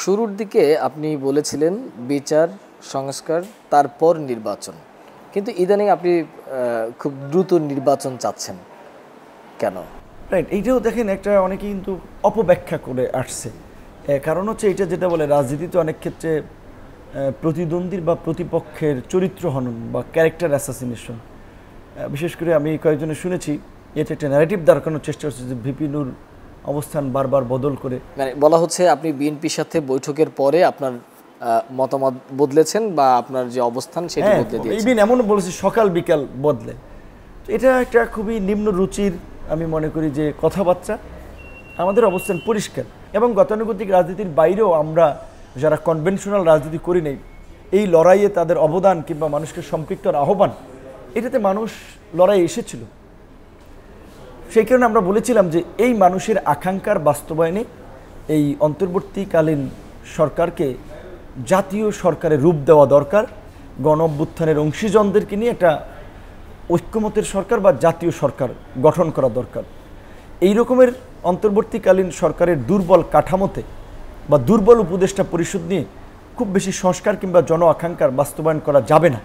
শুরুর দিকে আপনি বলেছিলেন বিচার সংস্কার তারপর নির্বাচন, কিন্তু ইদানিং আপনি খুব দ্রুত নির্বাচন চাচ্ছেন কেন? রাইট, এইটাও দেখেন একটা অনেকে কিন্তু অপব্যাখ্যা করে আসছে। কারণ হচ্ছে এটা যেটা বলে রাজনীতিতে অনেক ক্ষেত্রে প্রতিদ্বন্দ্বীর বা প্রতিপক্ষের চরিত্র হনন বা ক্যারেক্টার অ্যাসাসিনেশন, বিশেষ করে আমি কয়েকজনে শুনেছি এটা একটা ন্যারেটিভ দাঁড়ানোর চেষ্টা হচ্ছে যে ভিপি নূর অবস্থান বারবার বদল করে, মানে বলা হচ্ছে আপনি বিএনপির সাথে বৈঠকের পরে আপনার মতামত বদলেছেন বা আপনার যে অবস্থান সেটা বদলে দিয়েছেন। ইভিন এমন বলেছে সকাল বিকাল বদলে। এটা একটা খুবই নিম্ন রুচির আমি মনে করি যে কথাবার্তা। আমাদের অবস্থান পরিষ্কার এবং গতানুগতিক রাজনীতির বাইরেও আমরা যারা কনভেনশনাল রাজনীতি করি নাই, এই লড়াইয়ে তাদের অবদান কিংবা মানুষকে সম্পৃক্তর আহ্বান, এটাতে মানুষ লড়াই এসেছিল। সেই কারণে আমরা বলেছিলাম যে এই মানুষের আকাঙ্ক্ষার বাস্তবায়নে এই অন্তর্বর্তীকালীন সরকারকে জাতীয় সরকারের রূপ দেওয়া দরকার। গণ অভ্যুত্থানের অংশীজনদেরকে নিয়ে একটা ঐক্যমতের সরকার বা জাতীয় সরকার গঠন করা দরকার। এই রকমের অন্তর্বর্তীকালীন সরকারের দুর্বল কাঠামোতে বা দুর্বল উপদেষ্টা পরিষদ নিয়ে খুব বেশি সংস্কার কিংবা জন আকাঙ্ক্ষার বাস্তবায়ন করা যাবে না।